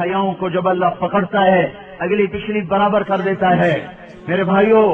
हयाओं को जब अल्लाह पकड़ता है अगली पिछली बराबर कर देता है। मेरे भाइयों,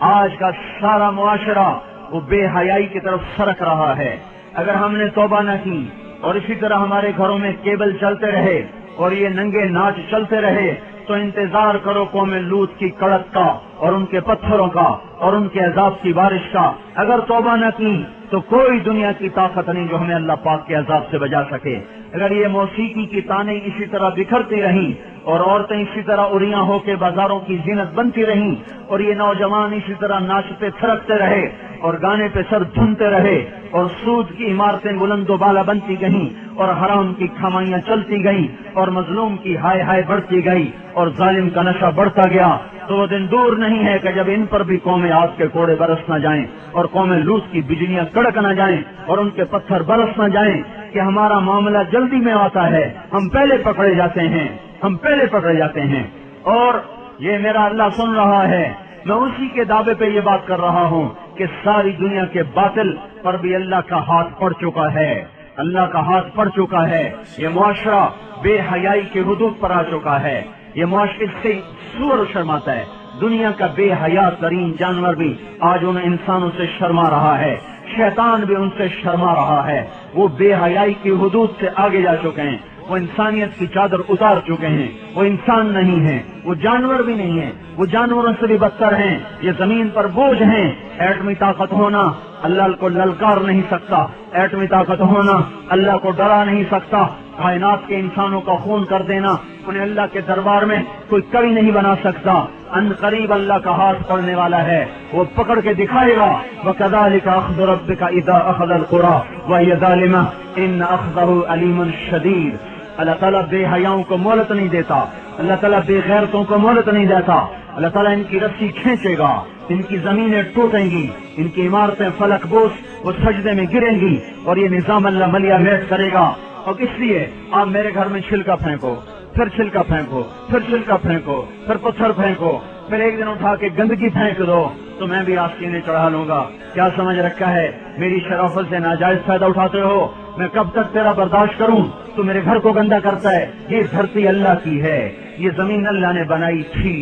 आज का सारा मुआशरा वो बेहयाई की तरफ सरक रहा है। अगर हमने तौबा न की और इसी तरह हमारे घरों में केबल चलते रहे और ये नंगे नाच चलते रहे तो इंतजार करो कौम लूत की कड़क का और उनके पत्थरों का और उनके अजाब की बारिश का। अगर तौबा न की तो कोई दुनिया की ताकत नहीं जो हमें अल्लाह पाक के अजाब से बचा सके। अगर ये मौसीकी की तानें इसी तरह बिखरती रहीं और औरतें इसी तरह उरिया होकर बाजारों की जीनत बनती रहीं और ये नौजवान इसी तरह नाचते थिरकते रहे और गाने पे सर धुनते रहे और सूद की इमारतें बुलंदो बाला बनती गईं और हराम की कमाइयां चलती गईं और मजलूम की हाय हाय बढ़ती गई और जालिम का नशा बढ़ता गया, तो वो दिन दूर नहीं है कि जब इन पर भी कौमें आग के कोड़े बरस न जाएं और कौमें लूत की बिजलियां कड़क न जाएं और उनके पत्थर बरस न जाएं कि हमारा मामला जल्दी में आता है, हम पहले पकड़े जाते हैं, हम पहले पकड़े जाते हैं। और ये मेरा अल्लाह सुन रहा है, मैं उसी के दावे पे ये बात कर रहा हूँ कि सारी दुनिया के बातिल पर भी अल्लाह का हाथ पड़ चुका है, अल्लाह का हाथ पड़ चुका है। ये मुआशरा बेहयाई के हुदूद पर आ चुका है। ये मुआशरे से सूर शर्माता है। दुनिया का बेहया तरीन जानवर भी आज उन इंसानों से शर्मा रहा है, शैतान भी उनसे शर्मा रहा है। वो बेहयाई की हुदूद से आगे जा चुके हैं, वो इंसानियत की चादर उतार चुके हैं। वो इंसान नहीं है, वो जानवर भी नहीं है, वो जानवरों से भी बदतर हैं। ये जमीन पर बोझ हैं। एटमी ताकत होना अल्लाह को ललकार नहीं सकता, एटमी ताकत होना अल्लाह को डरा नहीं सकता। कायनात के इंसानों का खून कर देना उन्हें अल्लाह के दरबार में कोई कवि नहीं बना सकता। अनकरीब अल्लाह का हाथ पड़ने वाला है, वो पकड़ के दिखाएगा। वकज़ालिका अख़्ज़ु रब्बिका इज़ा अख़ज़ल क़ुरा वहिय ज़ालिमा इन्न अख़्ज़हु अलीमुन शदीद। अल्लाह ताला बेहयाओं को मोहलत नहीं देता, अल्लाह ताला बेगैरतों को मोहलत नहीं देता। अल्लाह ताला इनकी रस्सी खींचेगा, इनकी जमीनें टूटेंगी, इनकी इमारतें फलकबोस वो सजदे में गिरेंगी और ये निजाम अल्लाह मलिया मेट करेगा। और इसलिए आप मेरे घर में छिलका फेंको, फिर छिलका फेंको, फिर छिलका फेंको, फिर पत्थर फेंको, फिर एक दिन उठा के गंदगी फेंक दो तो मैं भी आस्तीने चढ़ा लूंगा। क्या समझ रखा है? मेरी शराफत से नाजायज फायदा उठाते हो, मैं कब तक तेरा बर्दाश्त करूं? तू मेरे घर को गंदा करता है। ये धरती अल्लाह की है, ये जमीन अल्लाह ने बनाई थी,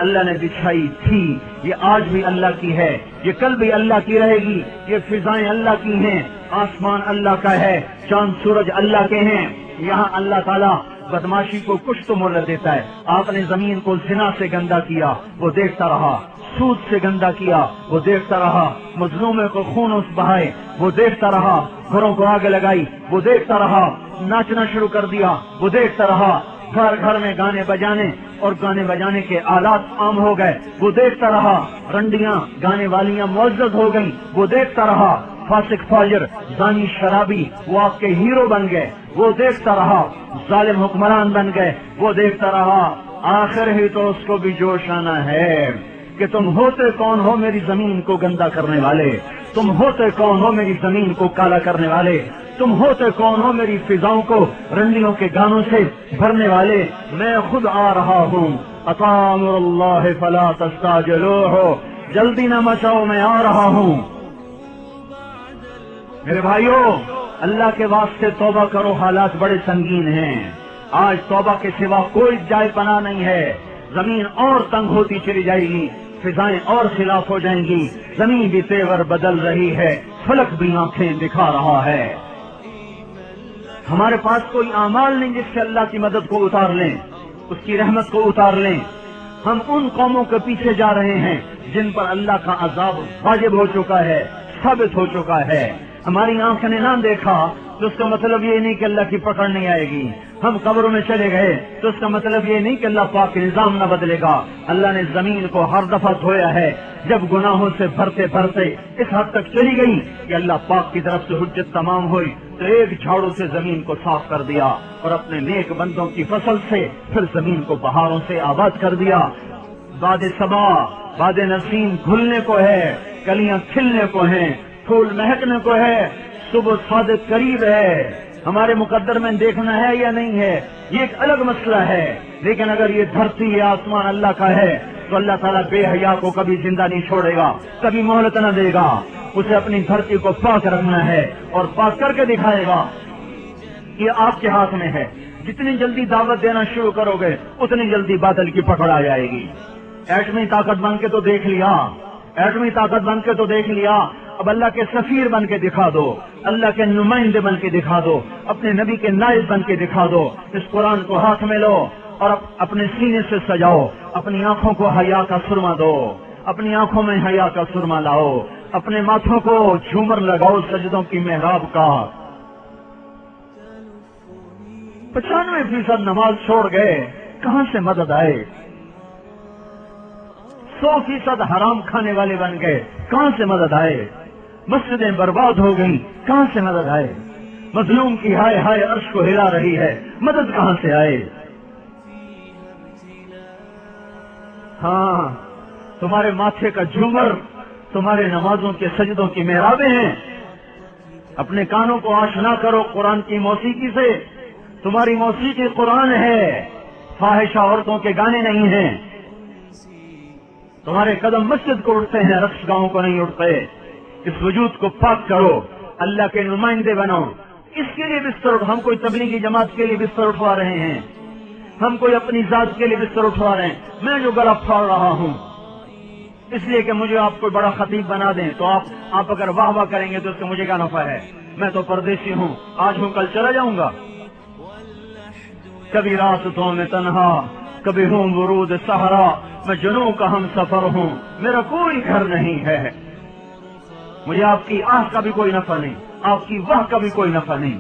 अल्लाह ने बिछाई थी, ये आज भी अल्लाह की है, ये कल भी अल्लाह की रहेगी। ये फिजाएं अल्लाह की हैं, आसमान अल्लाह का है, चांद सूरज अल्लाह के हैं। यहाँ अल्लाह ताला बदमाशी को कुछ तो मोहलत देता है। आपने जमीन को जिना से गंदा किया, वो देखता रहा, सूद से गंदा किया, वो देखता रहा, मजलूमों को खून उस बहाए, वो देखता रहा, घरों को आग लगाई, वो देखता रहा, नाचना शुरू कर दिया, वो देखता रहा, घर घर में गाने बजाने और गाने बजाने के आलात आम हो गए, वो देखता रहा, रंडियां गाने वालियां मुअज़्ज़ज़ हो गईं, वो देखता रहा, फासिक फाजिर जानी शराबी वो आपके हीरो बन गए, वो देखता रहा, जालिम हुक्मरान बन गए, वो देखता रहा। आखिर ही तो उसको भी जोश आना है कि तुम होते कौन हो मेरी जमीन को गंदा करने वाले, तुम होते कौन हो मेरी जमीन को काला करने वाले, तुम होते कौन हो मेरी फिजाओं को रंडियों के गानों से भरने वाले। मैं खुद आ रहा हूँ, अतामुरुल्लाह फला तस्ताजिलूहु, जल्दी न मचाओ, मैं आ रहा हूँ। मेरे भाइयों, अल्लाह के वास्ते तौबा करो, हालात बड़े संगीन हैं। आज तौबा के सिवा कोई जाय पनाह नहीं है। जमीन और तंग होती चली जाएगी, फिजाएं और खिलाफ हो जाएंगी, जमीन भी तेवर बदल रही है, फलक भी आंखें दिखा रहा है। हमारे पास कोई आमाल नहीं जिससे अल्लाह की मदद को उतार लें, उसकी रहमत को उतार लें। हम उन कौमों के पीछे जा रहे हैं जिन पर अल्लाह का अजाब वाजिब हो चुका है, साबित हो चुका है। हमारी आंख ने ना देखा तो उसका मतलब ये नहीं कि अल्लाह की पकड़ नहीं आएगी। हम कब्रों में चले गए तो उसका मतलब ये नहीं कि अल्लाह पाक के निजाम न बदलेगा। अल्लाह ने जमीन को हर दफा धोया है जब गुनाहों से भरते भरते इस हद तक चली गई कि अल्लाह पाक की तरफ से हुज्जत तमाम हुई तो एक झाड़ू से जमीन को साफ कर दिया और अपने नेक बंदों की फसल से फिर जमीन को बहारों से आबाद कर दिया। बादे सबा बादे नसीम घुलने को है, कलियां खिलने को हैं, फूल महकने को है, सुबह सादिक करीब है। हमारे मुकद्दर में देखना है या नहीं है ये एक अलग मसला है, लेकिन अगर ये धरती या आसमान अल्लाह का है तो अल्लाह ताला बेहया को कभी जिंदा नहीं छोड़ेगा, कभी मोहलत न देगा। उसे अपनी धरती को पाक रखना है और पाक करके दिखाएगा। ये आपके हाथ में है। جتنی جلدی دعوت دینا شروع کرو گے اتنی جلدی باطل کی پکڑ آ جائے گی. ایٹمی طاقت بن کے تو دیکھ لیا, ایٹمی طاقت بن کے تو دیکھ لیا, اب اللہ کے سفیر بن کے دکھا دو, اللہ کے نمائندے بن کے دکھا دو, اپنے نبی کے نائب بن کے دکھا دو. اس قرآن کو ہاتھ میں لو اور اپنے سینے سے سجاؤ, اپنی آنکھوں کو حیا کا سرما دو, اپنی آنکھوں میں حیا کا سرما لاؤ, اپنے ماتھوں کو جھومر لگاؤ سجدوں کی محراب کا. 95% نماز چھوڑ گئے, کہاں سے مدد آئے؟ 100% حرام کھانے والے بن گئے, کہاں سے مدد آئے؟ مسجدیں برباد ہو گئیں, کہاں سے مدد آئے؟ مظلوم کی ہائے ہائے عرش کو ہلا رہی ہے, مدد کہاں سے آئے؟ ہاں, تمہارے ماتھے کا جھومر تمہارے نمازوں کے سجدوں کی محرابیں ہیں. اپنے کانوں کو آشنا کرو قرآن کی موسیقی سے. تمہاری موسیقی قرآن ہے, فاحشہ عورتوں کے گانے نہیں ہیں. تمہارے قدم مسجد کو اٹھتے ہیں, رقص گاہوں کو نہیں اٹھتے. اس وجود کو پاک کرو, اللہ کے نمائندے بنو. اس کے لیے بستر ہم کوئی تبلیغی جماعت کے لیے بستر اٹھوا رہے ہیں, ہم کوئی اپنی ذات کے لیے بستر اٹھوا رہے ہیں. میں جو گلا پھاڑ رہا ہوں اس لیے کہ مجھے آپ کو بڑا خطیب بنا دیں, تو آپ اگر واہ واہ کریں گے تو اس سے مجھے کیا نفع ہے؟ میں تو پردیسی ہوں, آج ہوں کل چلا جاؤں گا. کبھی راستوں میں تنہا, کبھی ہوں ورود صحرا, میں جنوں کا ہم سفر ہوں, میرا کوئی گھر نہیں ہے. مجھے آپ کی آہ کا بھی کوئی نفع نہیں, آپ کی واہ کا بھی کوئی نفع نہیں,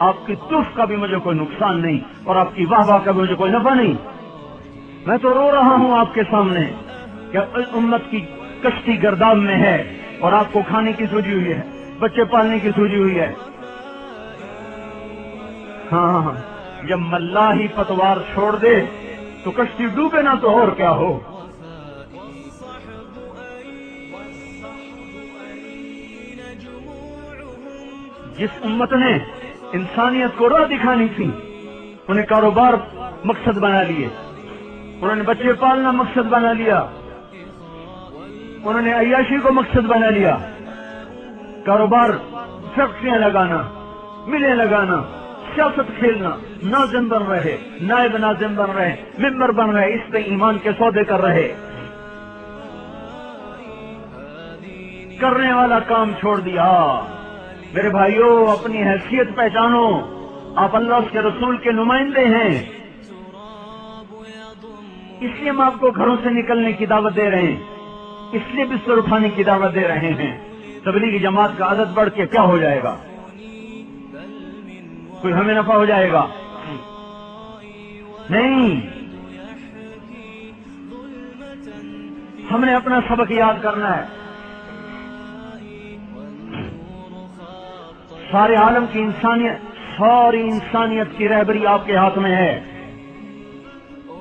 آپ کی تف کا بھی مجھے کوئی نقصان نہیں, اور آپ کی واہ واہ کا بھی مجھے کوئی نفع نہیں. میں تو رو رہا ہوں آپ کے سامنے کہ امت کی کشتی گرداب میں ہے, اور آپ کو کھانے کی سوجی ہوئی ہے, بچے پالنے کی سوجی ہوئی ہے. ہاں, جب ملاحی پتوار چھوڑ دے تو کشتی ڈوبے نہ تو اور کیا ہو. جس امت نے انسانیت کو راہ دکھانی تھی, انہیں کاروبار مقصد بنا لیے, انہوں نے بچے پالنا مقصد بنا لیا, انہوں نے عیاشی کو مقصد بنا لیا. کاروبار, فیکٹریاں لگانا, ملیں لگانا, سیاست کھیلنا, ناظم بن رہے, نائب ناظم بن رہے, ممبر بن رہے, اس پہ ایمان کے سودے کر رہے. کرنے والا کام چھوڑ دیا. میرے بھائیوں, اپنی حیثیت پہچانو, آپ اللہ کے رسول کے نمائندے ہیں. اس لیے ہم آپ کو گھروں سے نکلنے کی دعوت دے رہے ہیں, اس لیے بستر اٹھانے کی دعوت دے رہے ہیں. تبلیغی جماعت کا عدد بڑھ کے کیا ہو جائے گا؟ کوئی ہمیں نفع ہو جائے گا؟ نہیں. ہم نے اپنا سبق یاد کرنا ہے. سارے عالم کی انسانیت, ساری انسانیت کی رہبری آپ کے ہاتھ میں ہے.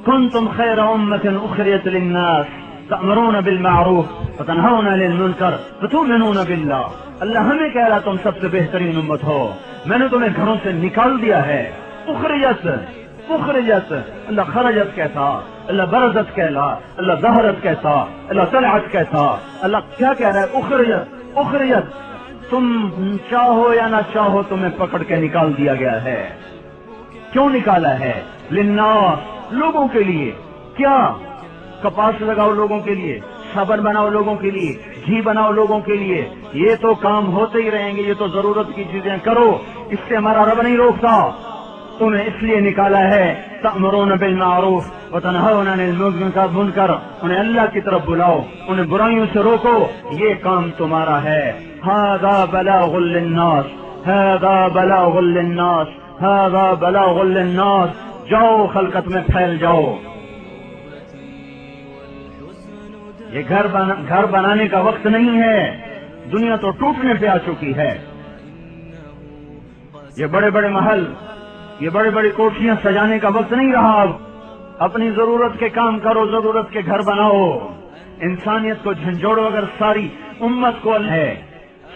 کنتم خیر امۃ اخرجت للناس تأمرون بالمعروف وتنہون عن المنکر وتؤمنون باللہ. اللہ ہمیں کہہ رہا تم سب سے بہترین امت ہو, میں نے تمہیں گھروں سے نکال دیا ہے. اخرجت, اخرجت, اللہ خرجت کہتا, اللہ برزت کہلا, اللہ ظہرت کہتا, اللہ طلعت کہتا. اللہ کیا کہہ رہا ہے؟ اخرجت, اخرجت. تم چاہو یا نہ چاہو تمہیں پکڑ کے نکال دیا گیا ہے. کیوں نکالا ہے؟ للناس, لوگوں کے لیے. کیا؟ کپاس لگاؤ لوگوں کے لیے, صابن بناؤ لوگوں کے لیے, گھی بناؤ لوگوں کے لیے. یہ تو کام ہوتے ہی رہیں گے, یہ تو ضرورت کی چیزیں کرو, اس سے ہمارا رب نہیں روکتا. تمہیں اس لیے نکالا ہے تأمرون بالمعروف وتنہون عن المنکر, انہیں اللہ کی طرف بلاؤ, انہیں برائیوں سے روکو, یہ کام تمہارا ہے. ھذا بلاغ للناس, ھذا بلاغ للناس, ھذا بلاغ للناس. جاؤ خلقت میں پھیل جاؤ. یہ گھر بنانے کا وقت نہیں ہے, دنیا تو ٹوٹنے پہ آ چکی ہے. یہ بڑے بڑے محل, یہ بڑی بڑی کوٹھیاں سجانے کا وقت نہیں رہا. اب اپنی ضرورت کے کام کرو, ضرورت کے گھر بناؤ. انسانیت کو جھنجھوڑو. اگر ساری امت کو ہے,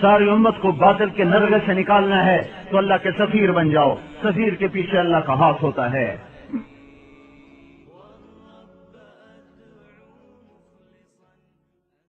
ساری امت کو باطل کے نرغے سے نکالنا ہے تو اللہ کے سفیر بن جاؤ. سفیر کے پیچھے اللہ کا ہاتھ ہوتا ہے.